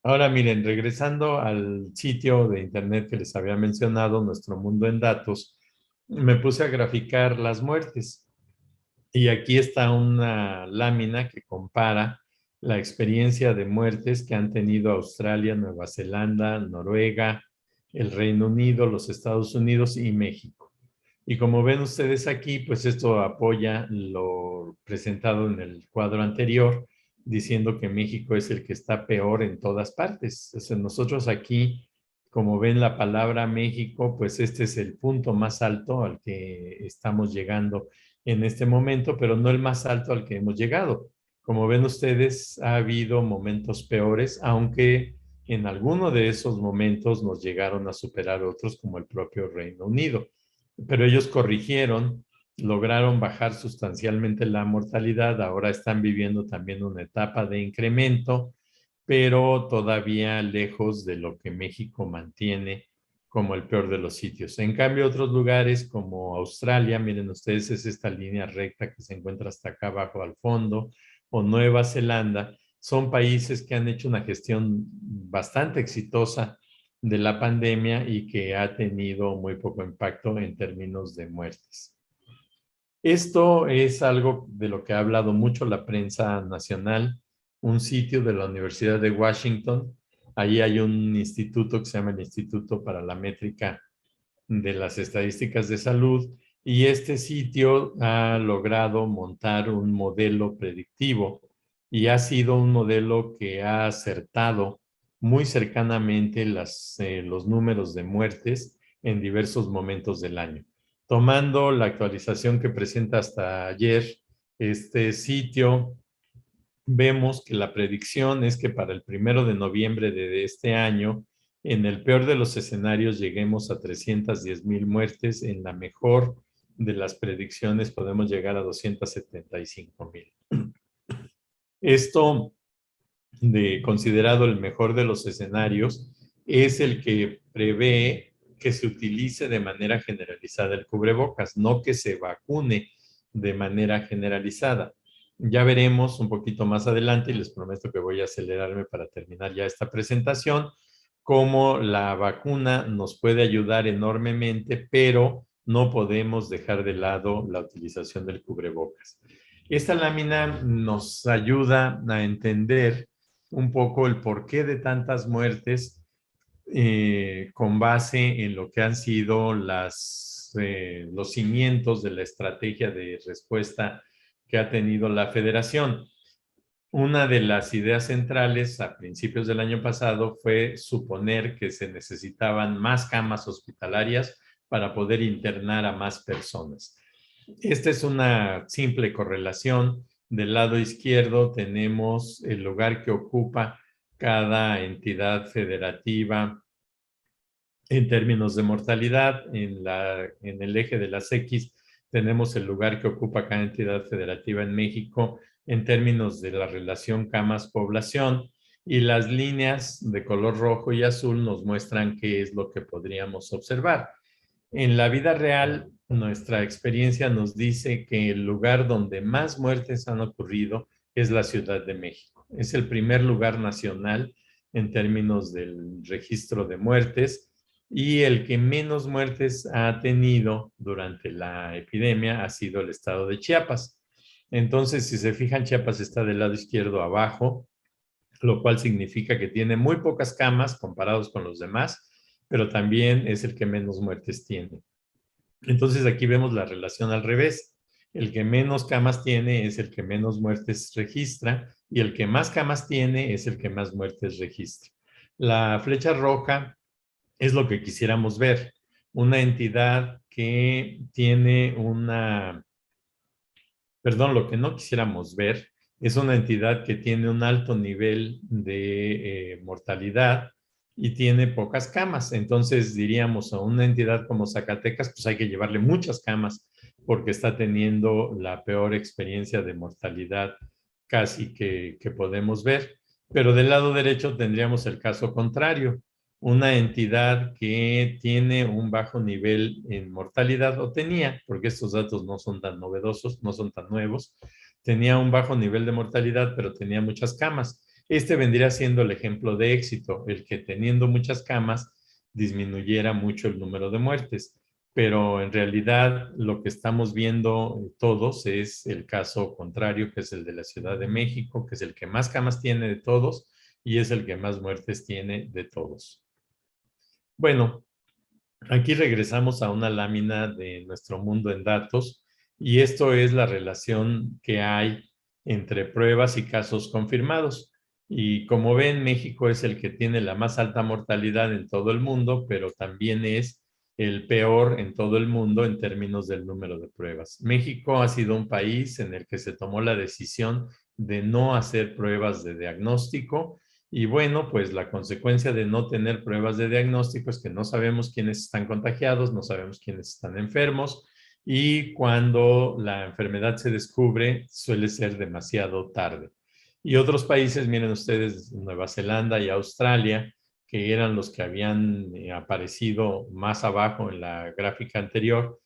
Ahora miren, regresando al sitio de internet que les había mencionado, Nuestro Mundo en Datos, me puse a graficar las muertes. Y aquí está una lámina que compara la experiencia de muertes que han tenido Australia, Nueva Zelanda, Noruega, el Reino Unido, los Estados Unidos y México. Y como ven ustedes aquí, pues esto apoya lo presentado en el cuadro anterior, diciendo que México es el que está peor en todas partes. O sea, nosotros aquí, como ven la palabra México, pues este es el punto más alto al que estamos llegando en este momento, pero no el más alto al que hemos llegado. Como ven ustedes, ha habido momentos peores, aunque en alguno de esos momentos nos llegaron a superar otros, como el propio Reino Unido. Pero ellos corrigieron, lograron bajar sustancialmente la mortalidad, ahora están viviendo también una etapa de incremento, pero todavía lejos de lo que México mantiene como el peor de los sitios. En cambio, otros lugares como Australia, miren ustedes, es esta línea recta que se encuentra hasta acá abajo al fondo, o Nueva Zelanda, son países que han hecho una gestión bastante exitosa de la pandemia y que ha tenido muy poco impacto en términos de muertes. Esto es algo de lo que ha hablado mucho la prensa nacional, un sitio de la Universidad de Washington. Ahí hay un instituto que se llama el Instituto para la Métrica de las Estadísticas de Salud, y este sitio ha logrado montar un modelo predictivo y ha sido un modelo que ha acertado muy cercanamente los números de muertes en diversos momentos del año. Tomando la actualización que presenta hasta ayer este sitio, vemos que la predicción es que para el 1 de noviembre de este año en el peor de los escenarios lleguemos a 310,000 muertes. En la mejor de las predicciones podemos llegar a 275,000. Esto, considerado el mejor de los escenarios, es el que prevé que se utilice de manera generalizada el cubrebocas, no que se vacune de manera generalizada. Ya veremos un poquito más adelante, y les prometo que voy a acelerarme para terminar ya esta presentación, cómo la vacuna nos puede ayudar enormemente, pero no podemos dejar de lado la utilización del cubrebocas. Esta lámina nos ayuda a entender un poco el porqué de tantas muertes con base en lo que han sido los cimientos de la estrategia de respuesta que ha tenido la Federación. Una de las ideas centrales a principios del año pasado fue suponer que se necesitaban más camas hospitalarias para poder internar a más personas. Esta es una simple correlación. Del lado izquierdo tenemos el lugar que ocupa cada entidad federativa en términos de mortalidad. En el eje de las X tenemos el lugar que ocupa cada entidad federativa en México en términos de la relación camas-población, y las líneas de color rojo y azul nos muestran qué es lo que podríamos observar. En la vida real, nuestra experiencia nos dice que el lugar donde más muertes han ocurrido es la Ciudad de México. Es el primer lugar nacional en términos del registro de muertes, y el que menos muertes ha tenido durante la epidemia ha sido el estado de Chiapas. Entonces, si se fijan, Chiapas está del lado izquierdo abajo, lo cual significa que tiene muy pocas camas comparados con los demás, pero también es el que menos muertes tiene. Entonces aquí vemos la relación al revés. El que menos camas tiene es el que menos muertes registra, y el que más camas tiene es el que más muertes registra. La flecha roja es lo que quisiéramos ver. Una entidad que tiene lo que no quisiéramos ver es una entidad que tiene un alto nivel de mortalidad y tiene pocas camas. Entonces diríamos, a una entidad como Zacatecas, pues hay que llevarle muchas camas porque está teniendo la peor experiencia de mortalidad casi que podemos ver. Pero del lado derecho tendríamos el caso contrario. Una entidad que tiene un bajo nivel en mortalidad, o tenía, porque estos datos no son tan novedosos, no son tan nuevos, tenía un bajo nivel de mortalidad, pero tenía muchas camas. Este vendría siendo el ejemplo de éxito, el que teniendo muchas camas disminuyera mucho el número de muertes. Pero en realidad lo que estamos viendo todos es el caso contrario, que es el de la Ciudad de México, que es el que más camas tiene de todos y es el que más muertes tiene de todos. Bueno, aquí regresamos a una lámina de nuestro mundo en datos, y esto es la relación que hay entre pruebas y casos confirmados. Y como ven, México es el que tiene la más alta mortalidad en todo el mundo, pero también es el peor en todo el mundo en términos del número de pruebas. México ha sido un país en el que se tomó la decisión de no hacer pruebas de diagnóstico. Y bueno, pues la consecuencia de no tener pruebas de diagnóstico es que no sabemos quiénes están contagiados, no sabemos quiénes están enfermos, y cuando la enfermedad se descubre suele ser demasiado tarde. Y otros países, miren ustedes, Nueva Zelanda y Australia, que eran los que habían aparecido más abajo en la gráfica anterior,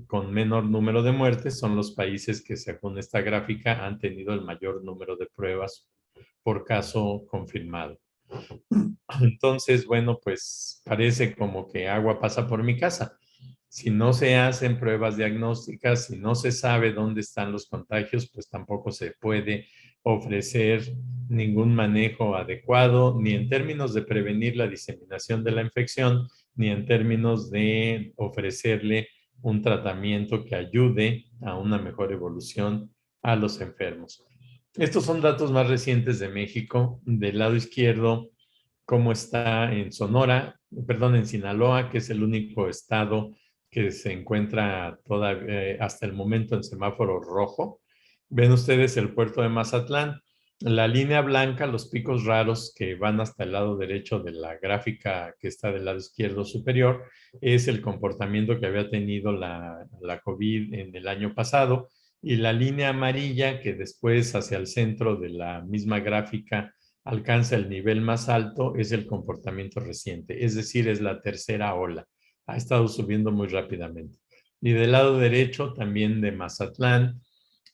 con menor número de muertes, son los países que, según esta gráfica, han tenido el mayor número de pruebas por caso confirmado. Entonces, bueno, pues parece como que agua pasa por mi casa. Si no se hacen pruebas diagnósticas, si no se sabe dónde están los contagios, pues tampoco se puede ofrecer ningún manejo adecuado, ni en términos de prevenir la diseminación de la infección, ni en términos de ofrecerle un tratamiento que ayude a una mejor evolución a los enfermos. Estos son datos más recientes de México. Del lado izquierdo, cómo está en Sonora, perdón, en Sinaloa, que es el único estado que se encuentra hasta el momento en semáforo rojo. Ven ustedes el puerto de Mazatlán. La línea blanca, los picos raros que van hasta el lado derecho de la gráfica que está del lado izquierdo superior, es el comportamiento que había tenido la COVID en el año pasado. Y la línea amarilla, que después hacia el centro de la misma gráfica alcanza el nivel más alto, es el comportamiento reciente. Es decir, es la tercera ola. Ha estado subiendo muy rápidamente. Y del lado derecho, también de Mazatlán,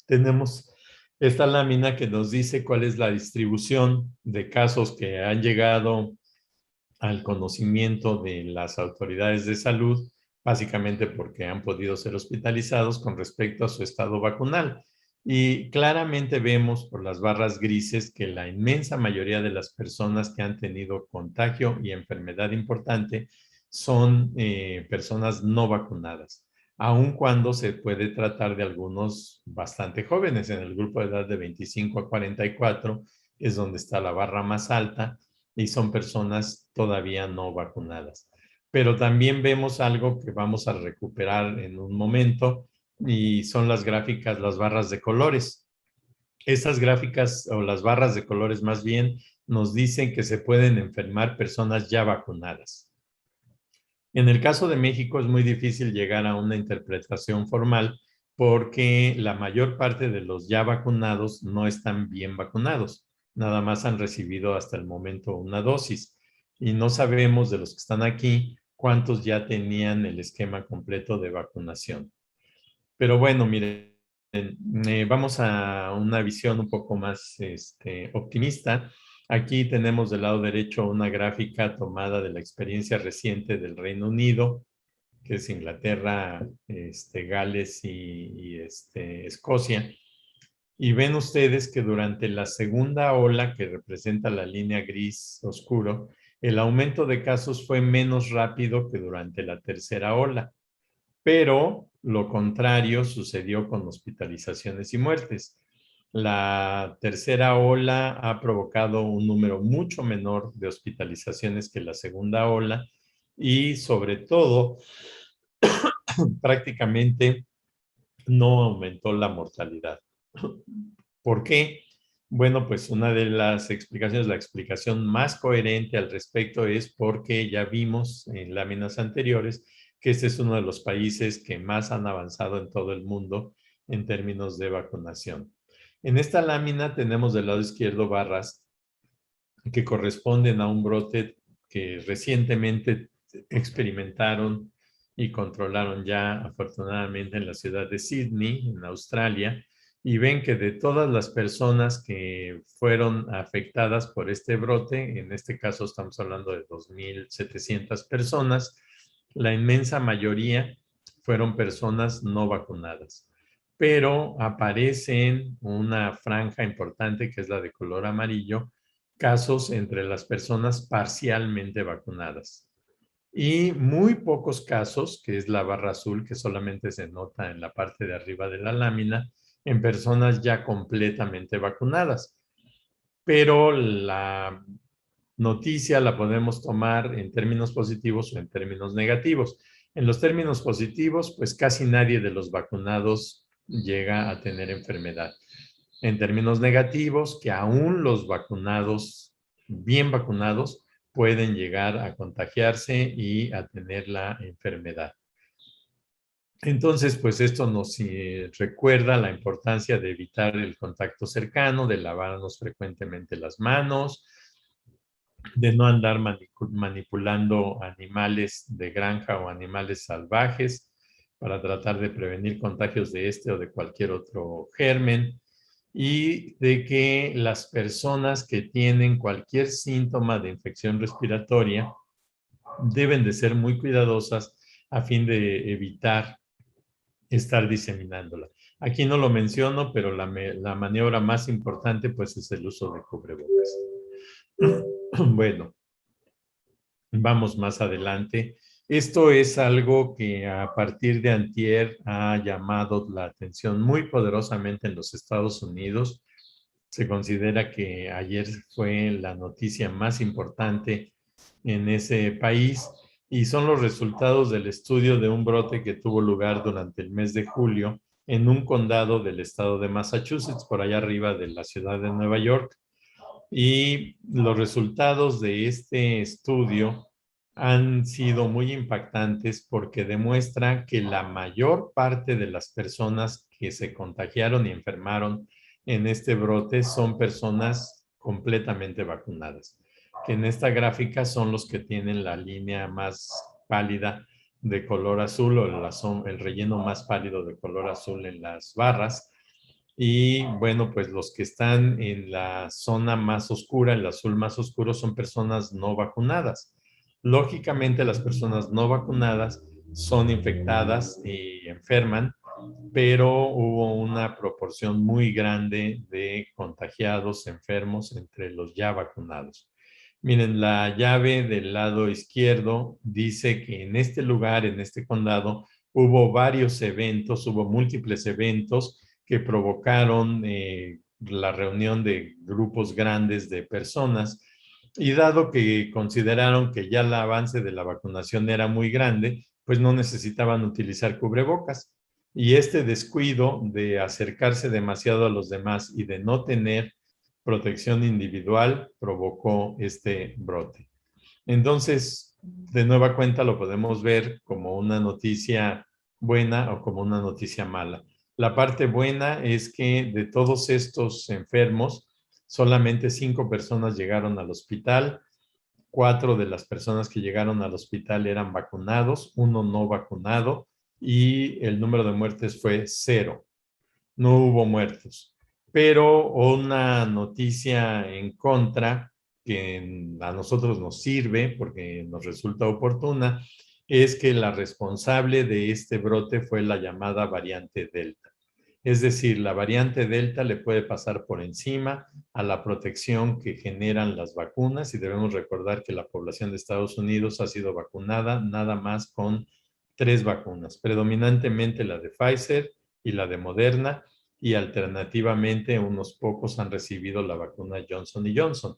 tenemos esta lámina que nos dice cuál es la distribución de casos que han llegado al conocimiento de las autoridades de salud, básicamente porque han podido ser hospitalizados con respecto a su estado vacunal. Y claramente vemos por las barras grises que la inmensa mayoría de las personas que han tenido contagio y enfermedad importante son personas no vacunadas, aun cuando se puede tratar de algunos bastante jóvenes. En el grupo de edad de 25 a 44 es donde está la barra más alta, y son personas todavía no vacunadas. Pero también vemos algo que vamos a recuperar en un momento, y son las gráficas, las barras de colores. Estas gráficas, o las barras de colores más bien, nos dicen que se pueden enfermar personas ya vacunadas. En el caso de México es muy difícil llegar a una interpretación formal porque la mayor parte de los ya vacunados no están bien vacunados. Nada más han recibido hasta el momento una dosis y no sabemos de los que están aquí cuántos ya tenían el esquema completo de vacunación. Pero bueno, miren, vamos a una visión un poco más optimista. Aquí tenemos del lado derecho una gráfica tomada de la experiencia reciente del Reino Unido, que es Inglaterra, Gales y Escocia. Y ven ustedes que durante la segunda ola, que representa la línea gris oscuro, el aumento de casos fue menos rápido que durante la tercera ola. Pero lo contrario sucedió con hospitalizaciones y muertes. La tercera ola ha provocado un número mucho menor de hospitalizaciones que la segunda ola, y sobre todo prácticamente no aumentó la mortalidad. ¿Por qué? Bueno, pues una de las explicaciones, la explicación más coherente al respecto, es porque ya vimos en láminas anteriores que este es uno de los países que más han avanzado en todo el mundo en términos de vacunación. En esta lámina tenemos del lado izquierdo barras que corresponden a un brote que recientemente experimentaron y controlaron ya afortunadamente en la ciudad de Sydney, en Australia, y ven que de todas las personas que fueron afectadas por este brote, en este caso estamos hablando de 2.700 personas, la inmensa mayoría fueron personas no vacunadas. Pero aparece en una franja importante que es la de color amarillo, casos entre las personas parcialmente vacunadas. Y muy pocos casos, que es la barra azul que solamente se nota en la parte de arriba de la lámina, en personas ya completamente vacunadas. Pero la noticia la podemos tomar en términos positivos o en términos negativos. En los términos positivos, pues casi nadie de los vacunados llega a tener enfermedad. En términos negativos, que aún los vacunados, bien vacunados, pueden llegar a contagiarse y a tener la enfermedad. Entonces, pues esto nos recuerda la importancia de evitar el contacto cercano, de lavarnos frecuentemente las manos, de no andar manipulando animales de granja o animales salvajes para tratar de prevenir contagios de este o de cualquier otro germen, y de que las personas que tienen cualquier síntoma de infección respiratoria deben de ser muy cuidadosas a fin de evitar estar diseminándola. Aquí no lo menciono, pero la maniobra más importante pues es el uso de cubrebocas. Bueno, vamos más adelante. Esto es algo que a partir de antier ha llamado la atención muy poderosamente en los Estados Unidos. Se considera que ayer fue la noticia más importante en ese país, y son los resultados del estudio de un brote que tuvo lugar durante el mes de julio en un condado del estado de Massachusetts, por allá arriba de la ciudad de Nueva York. Y los resultados de este estudio han sido muy impactantes porque demuestra que la mayor parte de las personas que se contagiaron y enfermaron en este brote son personas completamente vacunadas, que en esta gráfica son los que tienen la línea más pálida de color azul o el relleno más pálido de color azul en las barras. Y bueno, pues los que están en la zona más oscura, el azul más oscuro, son personas no vacunadas. Lógicamente, las personas no vacunadas son infectadas y enferman, pero hubo una proporción muy grande de contagiados, enfermos entre los ya vacunados. Miren, la llave del lado izquierdo dice que en este lugar, en este condado, hubo varios eventos, hubo múltiples eventos que provocaron la reunión de grupos grandes de personas. Y dado que consideraron que ya el avance de la vacunación era muy grande, pues no necesitaban utilizar cubrebocas. Y este descuido de acercarse demasiado a los demás y de no tener protección individual provocó este brote. Entonces, de nueva cuenta lo podemos ver como una noticia buena o como una noticia mala. La parte buena es que de todos estos enfermos, solamente 5 personas llegaron al hospital. 4 de las personas que llegaron al hospital eran vacunados, 1 no vacunado, y el número de muertes fue 0. No hubo muertos. Pero una noticia en contra que a nosotros nos sirve porque nos resulta oportuna es que la responsable de este brote fue la llamada variante Delta. Es decir, la variante Delta le puede pasar por encima a la protección que generan las vacunas, y debemos recordar que la población de Estados Unidos ha sido vacunada nada más con 3 vacunas, predominantemente la de Pfizer y la de Moderna, y alternativamente unos pocos han recibido la vacuna Johnson y Johnson.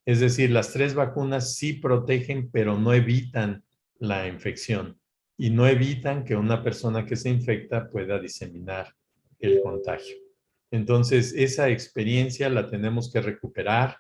Es decir, las 3 vacunas sí protegen, pero no evitan la infección y no evitan que una persona que se infecta pueda diseminar el contagio. Entonces, esa experiencia la tenemos que recuperar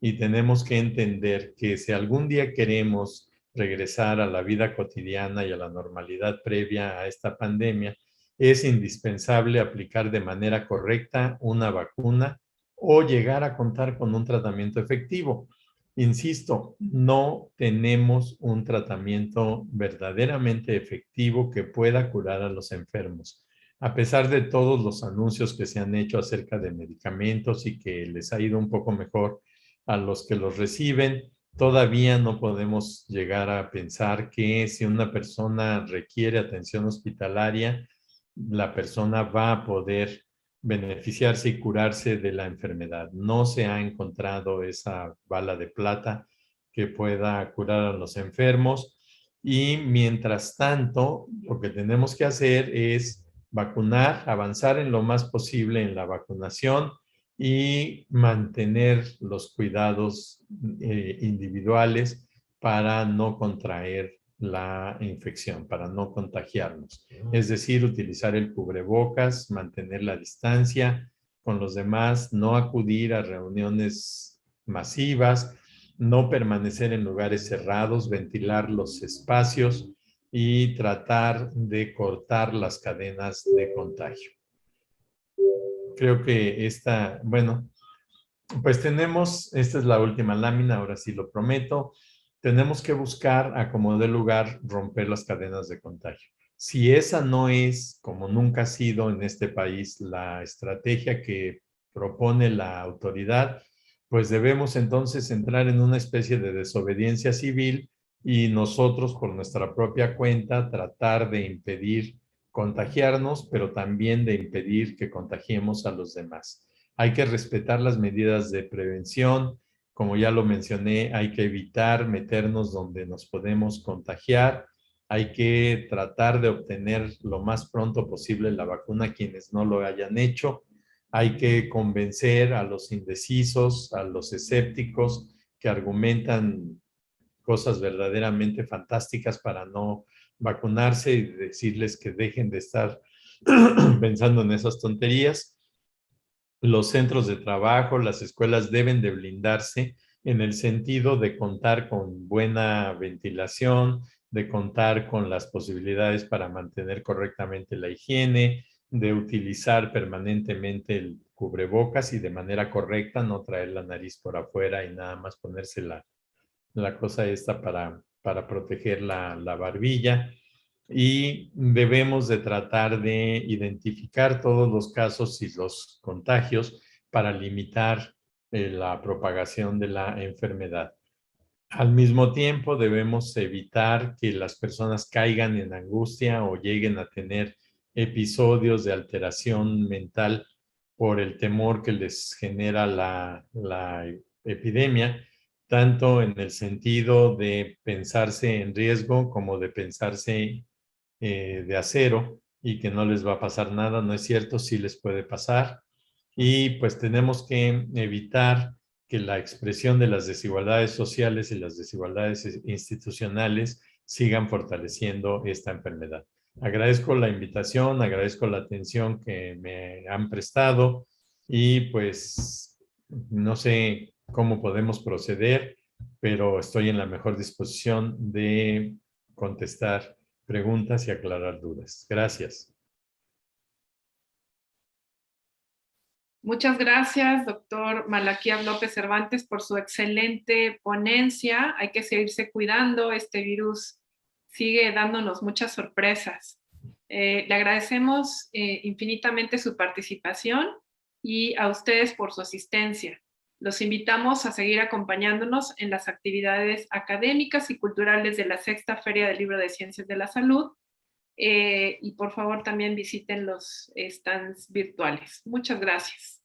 y tenemos que entender que si algún día queremos regresar a la vida cotidiana y a la normalidad previa a esta pandemia, es indispensable aplicar de manera correcta una vacuna o llegar a contar con un tratamiento efectivo. Insisto, no tenemos un tratamiento verdaderamente efectivo que pueda curar a los enfermos. A pesar de todos los anuncios que se han hecho acerca de medicamentos y que les ha ido un poco mejor a los que los reciben, todavía no podemos llegar a pensar que si una persona requiere atención hospitalaria, la persona va a poder beneficiarse y curarse de la enfermedad. No se ha encontrado esa bala de plata que pueda curar a los enfermos, y mientras tanto, lo que tenemos que hacer es vacunar, avanzar en lo más posible en la vacunación y mantener los cuidados individuales para no contraer la infección, para no contagiarnos. Es decir, utilizar el cubrebocas, mantener la distancia con los demás, no acudir a reuniones masivas, no permanecer en lugares cerrados, ventilar los espacios y tratar de cortar las cadenas de contagio. Creo que bueno, pues esta es la última lámina, ahora sí lo prometo. Tenemos que buscar a como dé lugar romper las cadenas de contagio. Si esa no es, como nunca ha sido en este país, la estrategia que propone la autoridad, pues debemos entonces entrar en una especie de desobediencia civil y nosotros por nuestra propia cuenta tratar de impedir contagiarnos, pero también de impedir que contagiemos a los demás. Hay que respetar las medidas de prevención. Como ya lo mencioné, hay que evitar meternos donde nos podemos contagiar. Hay que tratar de obtener lo más pronto posible la vacuna a quienes no lo hayan hecho. Hay que convencer a los indecisos, a los escépticos que argumentan cosas verdaderamente fantásticas para no vacunarse, y decirles que dejen de estar pensando en esas tonterías. Los centros de trabajo, las escuelas deben de blindarse en el sentido de contar con buena ventilación, de contar con las posibilidades para mantener correctamente la higiene, de utilizar permanentemente el cubrebocas y de manera correcta, no traer la nariz por afuera y nada más ponerse la cosa esta para proteger la barbilla. Y debemos de tratar de identificar todos los casos y los contagios para limitar la propagación de la enfermedad. Al mismo tiempo, debemos evitar que las personas caigan en angustia o lleguen a tener episodios de alteración mental por el temor que les genera la epidemia, tanto en el sentido de pensarse en riesgo como de pensarse de acero y que no les va a pasar nada. No es cierto, sí les puede pasar. Y pues tenemos que evitar que la expresión de las desigualdades sociales y las desigualdades institucionales sigan fortaleciendo esta enfermedad. Agradezco la invitación, agradezco la atención que me han prestado y pues no sé cómo podemos proceder, pero estoy en la mejor disposición de contestar preguntas y aclarar dudas. Gracias. Muchas gracias, doctor Malaquías López Cervantes, por su excelente ponencia. Hay que seguirse cuidando. Este virus sigue dándonos muchas sorpresas. Le agradecemos infinitamente su participación y a ustedes por su asistencia. Los invitamos a seguir acompañándonos en las actividades académicas y culturales de la Sexta Feria del Libro de Ciencias de la Salud. Y por favor también visiten los stands virtuales. Muchas gracias.